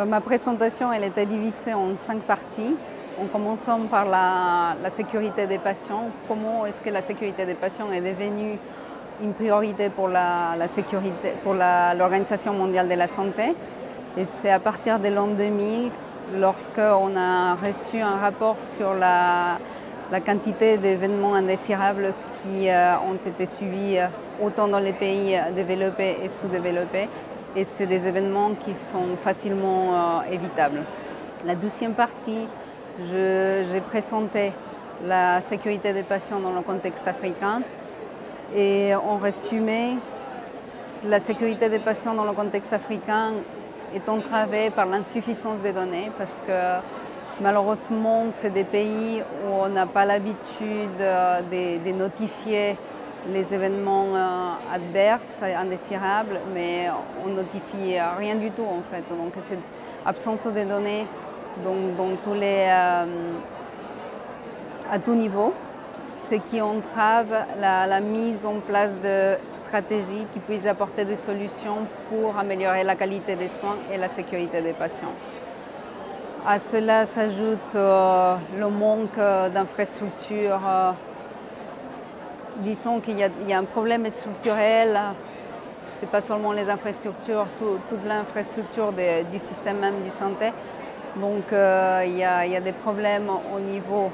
Ma présentation elle était divisée en 5 parties. En commençant par la sécurité des patients. Comment est-ce que la sécurité des patients est devenue une priorité pour la sécurité, pour l'Organisation mondiale de la santé. Et c'est à partir de l'an 2000, lorsqu'on a reçu un rapport sur la quantité d'événements indésirables qui ont été suivis autant dans les pays développés et sous-développés. Et c'est des événements qui sont facilement évitables. La deuxième partie, j'ai présenté la sécurité des patients dans le contexte africain. Et en résumé, la sécurité des patients dans le contexte africain est entravée par l'insuffisance des données parce que malheureusement, c'est des pays où on n'a pas l'habitude de notifier les événements adverses, indésirables, mais on notifie rien du tout en fait. Donc cette absence de données à tout niveau, ce qui entrave la mise en place de stratégies qui puissent apporter des solutions pour améliorer la qualité des soins et la sécurité des patients. À cela s'ajoute le manque d'infrastructures. Disons qu'il y a un problème structurel, ce n'est pas seulement les infrastructures, toute l'infrastructure du système même de santé. Donc il y a des problèmes au niveau,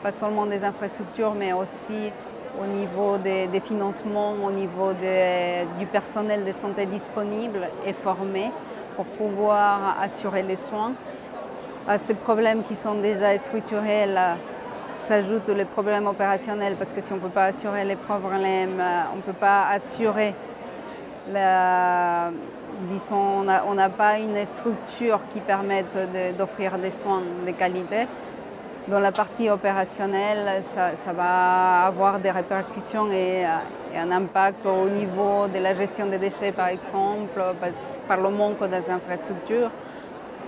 pas seulement des infrastructures, mais aussi au niveau des financements, au niveau du personnel de santé disponible et formé pour pouvoir assurer les soins. À ces problèmes qui sont déjà structurels s'ajoutent les problèmes opérationnels parce que si on ne peut pas assurer les problèmes, on ne peut pas assurer disons, on n'a pas une structure qui permette d'offrir des soins de qualité. Dans la partie opérationnelle, ça va avoir des répercussions et un impact au niveau de la gestion des déchets, par exemple, par le manque des infrastructures.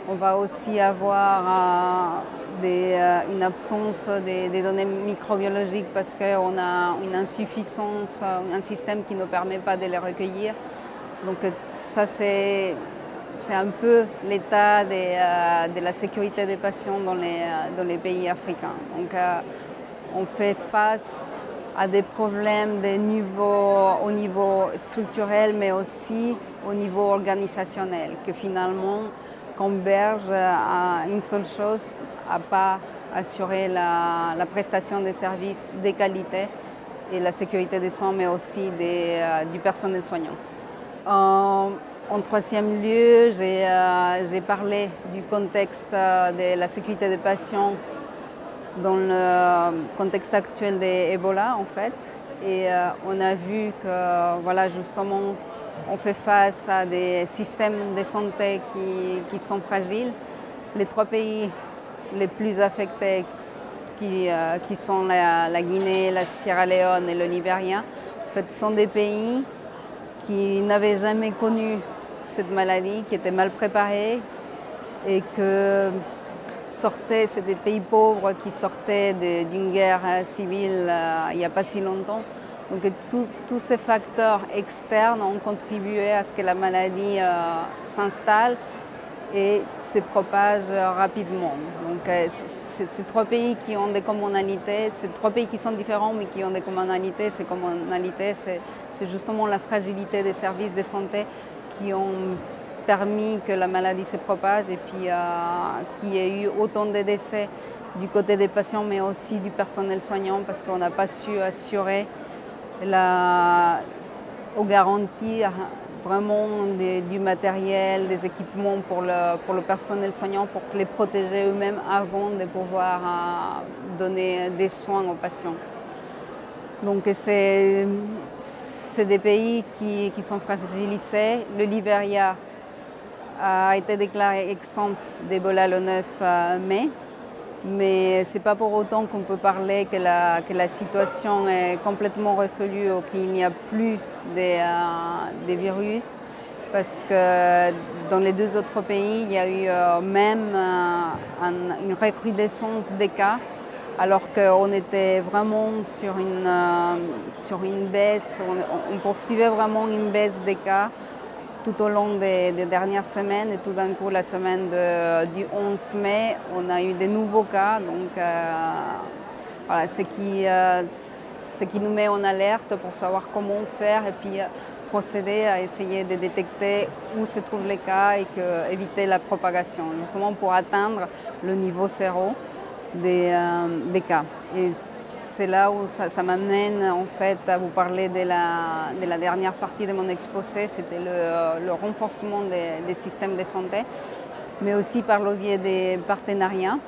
On va aussi avoir une absence des données microbiologiques parce qu'on a une insuffisance, un système qui ne permet pas de les recueillir. Donc ça, c'est un peu l'état de la sécurité des patients dans les pays africains. Donc on fait face à des problèmes au niveau structurel, mais aussi au niveau organisationnel, que finalement converge à une seule chose, à pas assurer la prestation des services de qualité et la sécurité des soins, mais aussi du personnel soignant. En troisième lieu, j'ai parlé du contexte de la sécurité des patients dans le contexte actuel d'Ebola en fait. Et on a vu que voilà, justement, on fait face à des systèmes de santé qui sont fragiles. Les 3 pays les plus affectés qui sont la Guinée, la Sierra Leone et le Libéria, en fait, sont des pays qui n'avaient jamais connu cette maladie, qui étaient mal préparés et que c'est des pays pauvres qui sortaient d'une guerre civile il n'y a pas si longtemps. Donc tous ces facteurs externes ont contribué à ce que la maladie s'installe et se propage rapidement. Donc ces 3 pays qui ont des commonalités, ces 3 pays qui sont différents mais qui ont des commonalités, ces commonalités c'est justement la fragilité des services de santé qui ont permis que la maladie se propage et puis qu'il y ait eu autant de décès du côté des patients mais aussi du personnel soignant parce qu'on n'a pas su assurer ou garantir vraiment du matériel, des équipements pour le personnel soignant pour les protéger eux-mêmes avant de pouvoir donner des soins aux patients. Donc c'est des pays qui sont fragilisés. Le Libéria a été déclaré exempt d'Ebola le 9 mai. Mais ce n'est pas pour autant qu'on peut parler que la situation est complètement résolue ou qu'il n'y a plus des virus, parce que dans les 2 autres pays, il y a eu même une recrudescence des cas, alors qu'on était vraiment sur une baisse, on poursuivait vraiment une baisse des cas tout au long des dernières semaines et tout d'un coup la semaine du 11 mai, on a eu des nouveaux cas. Donc voilà, ce qui nous met en alerte pour savoir comment faire et puis procéder à essayer de détecter où se trouvent les cas et éviter la propagation, justement pour atteindre le niveau zéro des cas. Et c'est là où ça m'amène en fait à vous parler de la dernière partie de mon exposé, c'était le renforcement des systèmes de santé, mais aussi par le biais des partenariats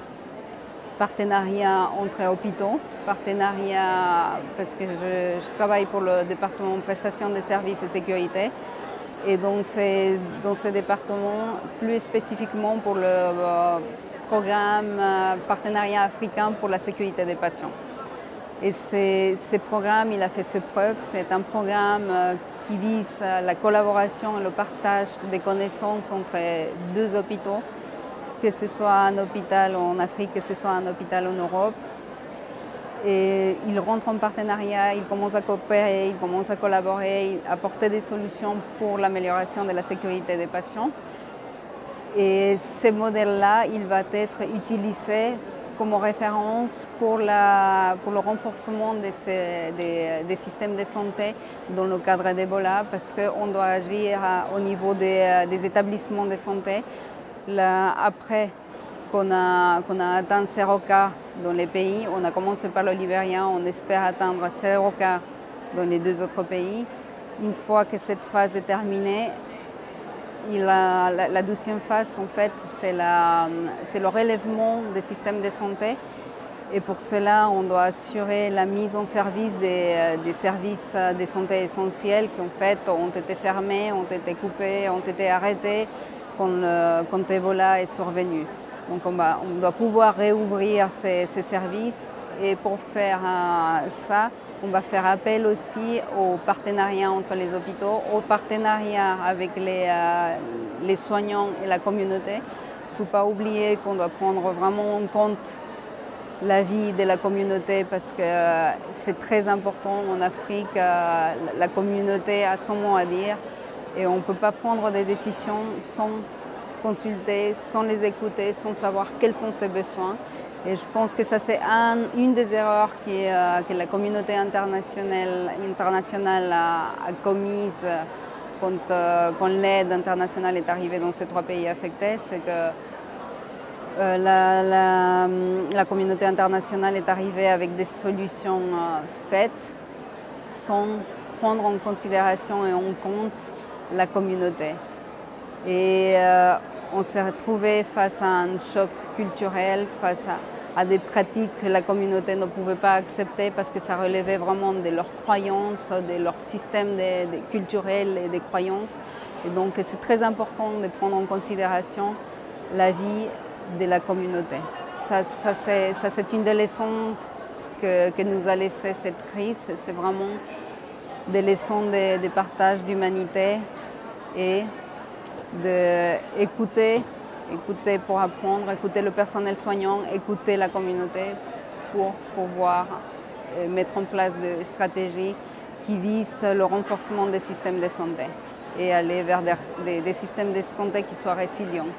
entre hôpitaux, partenariats parce que je travaille pour le département prestation de services et sécurité, et dans ces départements, plus spécifiquement pour le programme partenariat africain pour la sécurité des patients. Et ce programme, il a fait ses preuves. C'est un programme qui vise la collaboration et le partage des connaissances entre deux hôpitaux, que ce soit un hôpital en Afrique, que ce soit un hôpital en Europe. Et ils rentrent en partenariat, ils commencent à coopérer, ils commencent à collaborer, à apporter des solutions pour l'amélioration de la sécurité des patients. Et ce modèle-là, il va être utilisé comme référence pour le renforcement des systèmes de santé dans le cadre d'Ebola, parce qu'on doit agir au niveau des établissements de santé. Là, après qu'on a atteint 0 cas dans les pays, on a commencé par le Libéria, on espère atteindre 0 cas dans les 2 autres pays. Une fois que cette phase est terminée, la deuxième phase, en fait, c'est le relèvement des systèmes de santé. Et pour cela, on doit assurer la mise en service des services de santé essentiels qui, en fait, ont été fermés, ont été coupés, ont été arrêtés quand Ebola est survenu. Donc on doit pouvoir réouvrir ces services. Et pour faire ça, on va faire appel aussi au partenariat entre les hôpitaux, au partenariat avec les soignants et la communauté. Il ne faut pas oublier qu'on doit prendre vraiment en compte la vie de la communauté, parce que c'est très important en Afrique. La communauté a son mot à dire et on ne peut pas prendre des décisions sans consulter, sans les écouter, sans savoir quels sont ses besoins. Et je pense que ça, c'est une des erreurs que la communauté internationale a commises quand l'aide internationale est arrivée dans ces 3 pays affectés. C'est que la communauté internationale est arrivée avec des solutions faites sans prendre en considération et en compte la communauté. Et on s'est retrouvé face à un choc culturel, face à des pratiques que la communauté ne pouvait pas accepter parce que ça relevait vraiment de leurs croyances, de leur système culturel et des croyances. Et donc c'est très important de prendre en considération la vie de la communauté. Ça c'est une des leçons que nous a laissé cette crise. C'est vraiment des leçons de partage d'humanité et d'écouter pour apprendre, écouter le personnel soignant, écouter la communauté pour pouvoir mettre en place des stratégies qui visent le renforcement des systèmes de santé et aller vers des systèmes de santé qui soient résilients.